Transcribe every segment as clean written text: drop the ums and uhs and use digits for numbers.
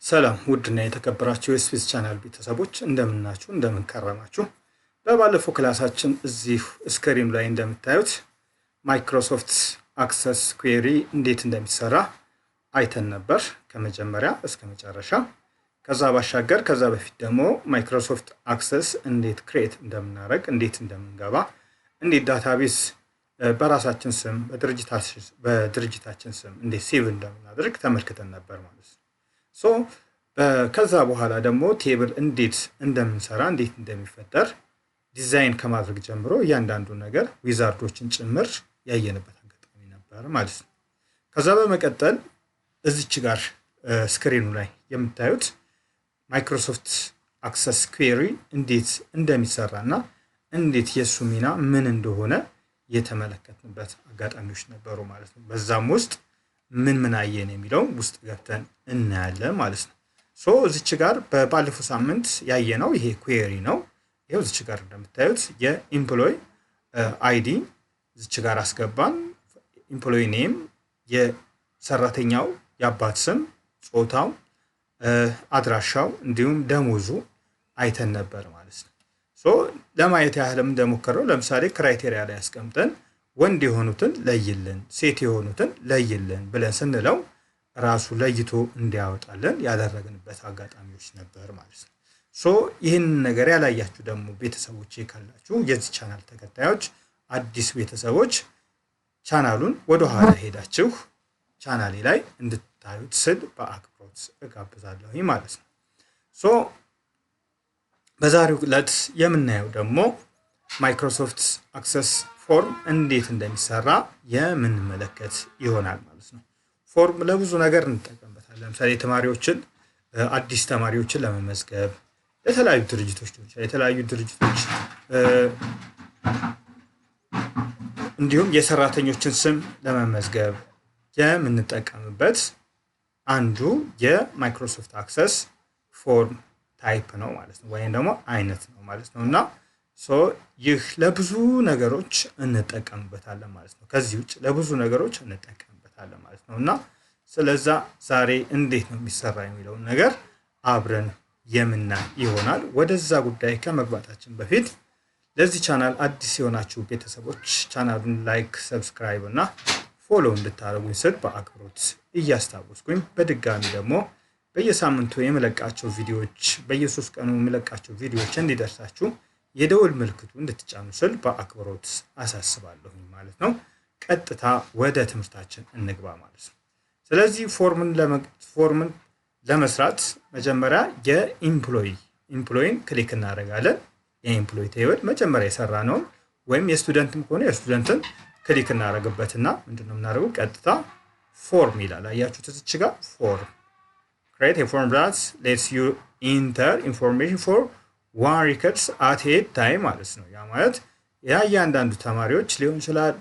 ሰላም ውድና የተከበራችሁ የስፔስ ቻናል ቤተሰቦች እንደምናችሁ እንደምንከረማችሁ። በባለፈው ክላሳችን እዚህ ስክሪን ላይ እንደምታዩት ማይክሮሶፍት አክሰስ ኩዌሪ እንዴት እንደሚሰራ አይተን ነበር ከመጀመሪያ እስከ መጨረሻ። ከዛ ባሻገር ከዛ በፊት ደግሞ ማይክሮሶፍት አክሰስ እንዴት ክሬት እንደምናደርግ እንዴት እንደምንገባ እንዴት ዳታቤዝ በራሳችን ስም በድርጅታችን ስም እንዴት ሴቭ እንደምናደርግ ተመልክተን ነበር ማለት ነው። ከዛ በኋላ ደግሞ ቴብል እንዴት እንደምንሰራ እንዴት እንደሚፈጠር ዲዛይን ከማድረግ ጀምሮ እያንዳንዱ ነገር ዊዛርዶችን ጭምር ያየንበት አጋጣሚ ነበር ማለት ነው። ከዛ በመቀጠል እዚች ጋር ስክሪኑ ላይ የምታዩት ማይክሮሶፍት አክሰስ ኩዌሪ እንዴት እንደሚሰራና እንዴት የሱ ሚና ምን እንደሆነ የተመለከትንበት አጋጣሚዎች ነበሩ ማለት ነው። በዛም ውስጥ ምን አየን የሚለው ውስጥ ገብተን እናያለን ማለት ነው። እዚች ጋር በባለፈው ሳምንት ያየነው ይሄ ኩዌሪ ነው። ይሄው እዚች ጋር እንደምታዩት የኤምፕሎይ አይዲ እዚች ጋር አስገባን። ኤምፕሎይ ኔም የሰራተኛው የአባት ስም፣ ጾታው፣ አድራሻው እንዲሁም ደሞዙ አይተን ነበር ማለት ነው። ለማየት ያህልም እንደሞከረው ለምሳሌ ክራይቴሪያ ላይ አስቀምጠን ወንድ የሆኑትን ለይልን ሴት የሆኑትን ለይልን ብለን ስንለው ራሱ ለይቶ እንዲያወጣልን ያደረግንበት አጋጣሚዎች ነበር ማለት ነው። ይህን ነገር ያላያችሁ ደግሞ ቤተሰቦች ካላችሁ የዚህ ቻናል ተከታዮች አዲስ ቤተሰቦች ቻናሉን ወደ ኋላ ሄዳችሁ ቻናሌ ላይ እንድታዩት ስል በአክብሮት እጋብዛለሁ ማለት ነው። በዛሬው ዕለት የምናየው ደግሞ ማይክሮሶፍት አክሰስ ፎርም እንዴት እንደሚሰራ የምንመለከት ይሆናል ማለት ነው። ፎርም ለብዙ ነገር እንጠቀምበታለን። ለምሳሌ ተማሪዎችን አዲስ ተማሪዎችን ለመመዝገብ የተለያዩ ድርጅቶች እንዲሁም የሰራተኞችን ስም ለመመዝገብ የምንጠቀምበት አንዱ የማይክሮሶፍት አክሰስ ፎርም ታይፕ ነው ማለት ነው፣ ወይም ደግሞ አይነት ነው ማለት ነው። እና ይህ ለብዙ ነገሮች እንጠቀምበታለን ማለት ነው። ከዚህ ውጭ ለብዙ ነገሮች እንጠቀምበታለን ማለት ነው። እና ስለዛ ዛሬ እንዴት ነው የሚሰራ የሚለውን ነገር አብረን የምናይ ይሆናል። ወደዛ ጉዳይ ከመግባታችን በፊት ለዚህ ቻናል አዲስ የሆናችሁ ቤተሰቦች ቻናሉን ላይክ፣ ሰብስክራይብ እና ፎሎ እንድታደርጉኝ ስል በአክብሮት እያስታወስኩኝ በድጋሚ ደግሞ በየሳምንቱ የምለቃቸው ቪዲዮዎች በየ3 ቀኑ የምለቃቸው ቪዲዮዎች እንዲደርሳችሁ የደወል ምልክቱ እንድትጫኑ ስል በአክብሮት አሳስባለሁ ማለት ነው። ቀጥታ ወደ ትምህርታችን እንግባ ማለት ነው። ስለዚህ ፎርምን ለመስራት መጀመሪያ የኤምፕሎይን ክሊክ እናደርጋለን። የኤምፕሎይ ቴብል መጀመሪያ የሰራ ነው ወይም የስቱደንትም ከሆነ የስቱደንትን ክሊክ እናደርግበትና ምንድነው የምናደርገው ቀጥታ ፎርም ይላል። አያችሁት እዚች ጋር ፎርም create a form that lets you enter information for one records at a time ማለት ነው። ያ ማለት ያንዳንዱ ተማሪዎች ሊሆን ይችላል፣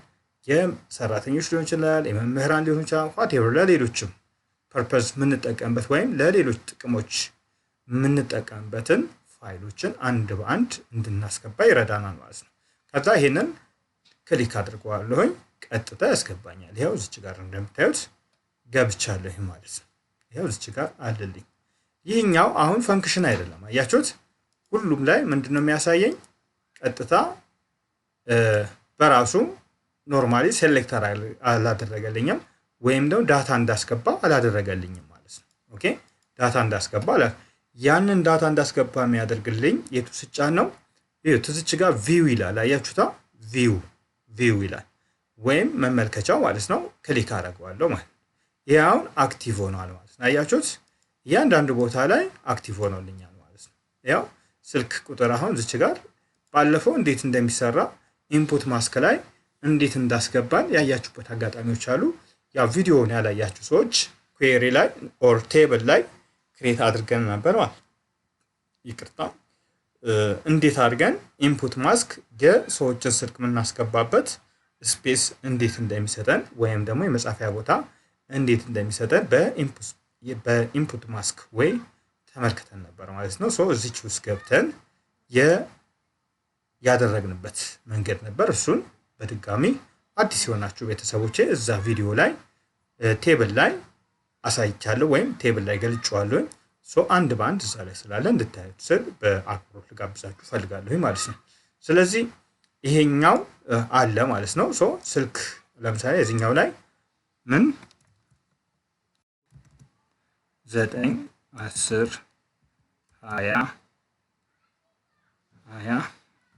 የሰራተኞች ሊሆን ይችላል፣ የመምህራን ሊሆን ይችላል፣ whatever ለሌሎችም ፐርፐዝ የምንጠቀምበት ወይም ለሌሎች ጥቅሞች የምንጠቀምበትን ፋይሎችን አንድ በአንድ እንድናስገባ ይረዳናል ማለት ነው። ከዛ ይሄንን ክሊክ አድርገዋለሁኝ ቀጥታ ያስገባኛል። ይሄው እዚች ጋር እንደምታዩት ገብቻለሁ ማለት ነው። ይሄው እዚች ጋር አለልኝ። ይህኛው አሁን ፈንክሽን አይደለም። አያችሁት ሁሉም ላይ ምንድነው የሚያሳየኝ ቀጥታ በራሱ ኖርማሊ ሴሌክተር አላደረገልኝም ወይም ደግሞ ዳታ እንዳስገባ አላደረገልኝም ማለት ነው። ኦኬ ዳታ እንዳስገባ ያንን ዳታ እንዳስገባ የሚያደርግልኝ የቱ ስጫን ነው? ይሄው እዚች ጋር ቪው ይላል። አያችሁታ ቪው ይላል ወይም መመልከቻው ማለት ነው። ክሊክ አደርገዋለሁ ማለት ያው አክቲቭ ሆኗል ማለት ነው። አያችሁት እያንዳንዱ ቦታ ላይ አክቲቭ ሆኖልኛል ማለት ነው። ያው ስልክ ቁጥር አሁን እዚች ጋር ባለፈው እንዴት እንደሚሰራ ኢንፑት ማስክ ላይ እንዴት እንዳስገባን ያያችሁበት አጋጣሚዎች አሉ። ያው ቪዲዮውን ያላያችሁ ሰዎች ኩዌሪ ላይ ኦር ቴብል ላይ ክሬት አድርገን ነበር ማለት ይቅርታ፣ እንዴት አድርገን ኢንፑት ማስክ የሰዎችን ስልክ የምናስገባበት ስፔስ እንዴት እንደሚሰጠን ወይም ደግሞ የመጻፊያ ቦታ እንዴት እንደሚሰጠን በኢንፑት ማስክ ወይ ተመልክተን ነበር ማለት ነው። እዚች ውስጥ ገብተን ያደረግንበት መንገድ ነበር። እሱን በድጋሚ አዲስ የሆናችሁ ቤተሰቦቼ እዛ ቪዲዮ ላይ ቴብል ላይ አሳይቻለሁ ወይም ቴብል ላይ ገልጬዋለሁ። አንድ በአንድ እዛ ላይ ስላለ እንድታዩት ስል በአክብሮት ልጋብዛችሁ ፈልጋለሁ ማለት ነው። ስለዚህ ይሄኛው አለ ማለት ነው። ስልክ ለምሳሌ እዚህኛው ላይ ምን 9 10 20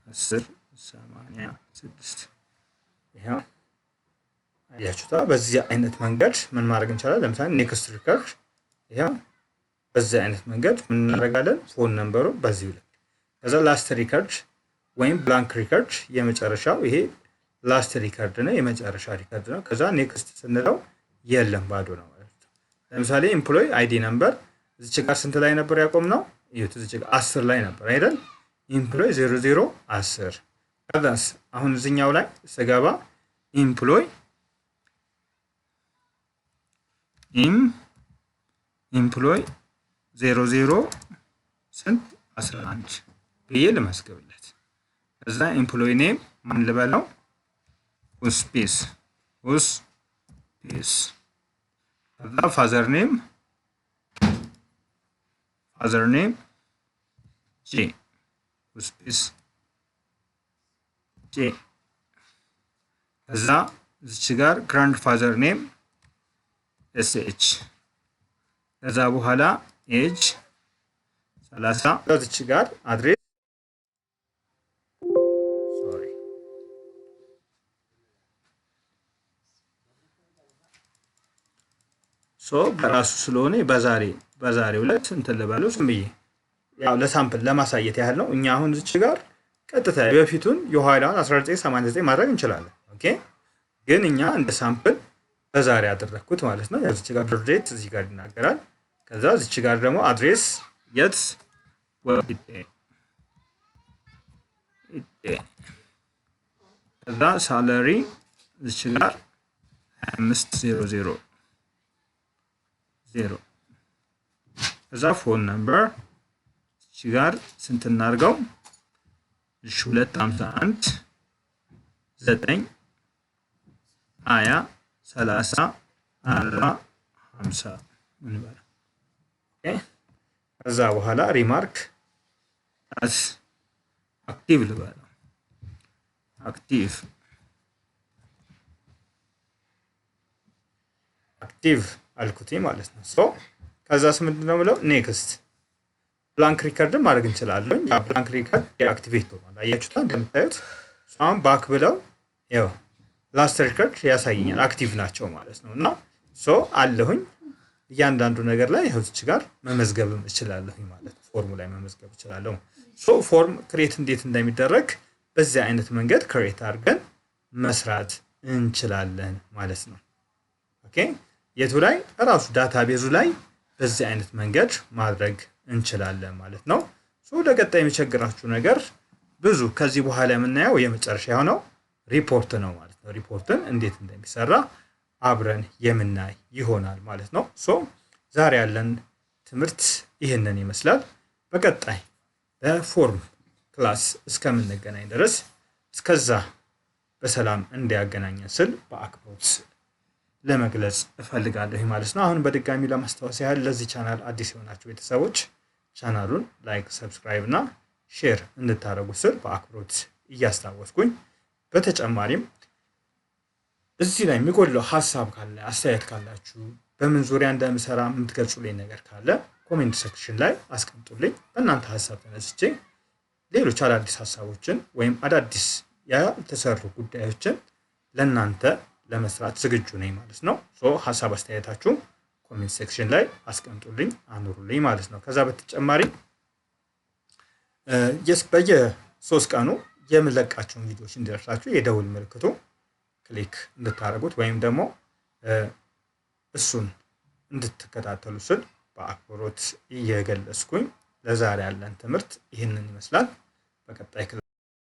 10 86 ይሄው አያችሁታ። በዚህ አይነት መንገድ ምን ማድረግ እንችላለን? ለምሳሌ ኔክስት ሪከርድ ይሄው በዚህ አይነት መንገድ ምን እናደርጋለን? ፎን ነምበሩ በዚህ ላይ ከዛ ላስት ሪከርድ ወይም ብላንክ ሪከርድ የመጨረሻው ይሄ ላስት ሪከርድ ነው፣ የመጨረሻ ሪከርድ ነው። ከዛ ኔክስት ስንለው የለም ባዶ ነው ማለት ነው። ለምሳሌ ኤምፕሎይ አይዲ ነምበር እዚች ጋር ስንት ላይ ነበር ያቆምነው? እዩት፣ እዚች ጋር 10 ላይ ነበር አይደል? ኤምፕሎይ 00 10። ከዛስ አሁን እዚህኛው ላይ ስገባ ኤምፕሎይ ኤምፕሎይ 00 ስንት 11 ብዬ ልመስግብለት። ከዛ ኤምፕሎይ ኔም ማን ልበለው? ውስፒስ ከዛ ፋዘር ኔም ጄ ውስፒስ ጄ። ከዛ እዚች ጋር ግራንድ ፋዘር ኔም ኤስኤች። ከዛ በኋላ ኤጅ 30። እዚች ጋር አድሬስ በራሱ ስለሆነ በዛሬው ዕለት እንትን ልበለው ዝም ብዬ ያው ለሳምፕል ለማሳየት ያህል ነው። እኛ አሁን እዚች ጋር ቀጥታ በፊቱን የኋላውን 1989 ማድረግ እንችላለን። ኦኬ፣ ግን እኛ እንደ ሳምፕል በዛሬ ያደረኩት ማለት ነው። እዚች ጋር ዴት እዚህ ጋር ይናገራል። ከዛ እዚች ጋር ደግሞ አድሬስ የት ወጥቴ ከዛ ሳላሪ እዚች ጋር 2500 ከዛ ፎን ነምበር እዚህ ጋር ስንት እናድርገው? 251 9 20 30 40 50 እንበል። ኦኬ፣ ከዛ በኋላ ሪማርክ አስ አክቲቭ ልበለው። አክቲቭ አልኩት ማለት ነው። ከዛስ ምንድነው ብለው ኔክስት ብላንክ ሪከርድን ማድረግ እንችላለን። ያ ብላንክ ሪከርድ የአክቲቬት ሆኗል። አያችሁታ እንደምታዩት አሁን ባክ ብለው ያው ላስት ሪከርድ ያሳየኛል። አክቲቭ ናቸው ማለት ነው። እና አለሁኝ እያንዳንዱ ነገር ላይ እዚች ጋር መመዝገብም እችላለሁ ማለት ነው። ፎርሙ ላይ መመዝገብ እችላለሁ። ፎርም ክሬት እንዴት እንደሚደረግ በዚህ አይነት መንገድ ክሬት አድርገን መስራት እንችላለን ማለት ነው። ኦኬ፣ የቱ ላይ ራሱ ዳታቤዙ ላይ በዚህ አይነት መንገድ ማድረግ እንችላለን ማለት ነው። ለቀጣይ የሚቸግራችሁ ነገር ብዙ ከዚህ በኋላ የምናየው የመጨረሻ የሆነው ሪፖርት ነው ማለት ነው። ሪፖርትን እንዴት እንደሚሰራ አብረን የምናይ ይሆናል ማለት ነው። ዛሬ ያለን ትምህርት ይህንን ይመስላል። በቀጣይ በፎርም ክላስ እስከምንገናኝ ድረስ እስከዛ በሰላም እንዲያገናኘን ስል በአክብሮት ለመግለጽ እፈልጋለሁ ማለት ነው። አሁን በድጋሚ ለማስታወስ ያህል ለዚህ ቻናል አዲስ የሆናችሁ ቤተሰቦች ቻናሉን ላይክ፣ ሰብስክራይብ እና ሼር እንድታደርጉ ስል በአክብሮት እያስታወስኩኝ በተጨማሪም እዚህ ላይ የሚጎድለው ሀሳብ ካለ አስተያየት ካላችሁ በምን ዙሪያ እንደምሰራ የምትገልጹልኝ ነገር ካለ ኮሜንት ሴክሽን ላይ አስቀምጡልኝ። በእናንተ ሀሳብ ተነስቼ ሌሎች አዳዲስ ሀሳቦችን ወይም አዳዲስ ያልተሰሩ ጉዳዮችን ለእናንተ ለመስራት ዝግጁ ነኝ ማለት ነው። ሀሳብ አስተያየታችሁ ኮሜንት ሴክሽን ላይ አስቀምጡልኝ፣ አኑሩልኝ ማለት ነው። ከዛ በተጨማሪ በየ3 ቀኑ የምለቃቸውን ቪዲዮዎች እንዲደርሳችሁ የደውል ምልክቱ ክሊክ እንድታደርጉት ወይም ደግሞ እሱን እንድትከታተሉ ስል በአክብሮት እየገለጽኩኝ ለዛሬ ያለን ትምህርት ይህንን ይመስላል። በቀጣይ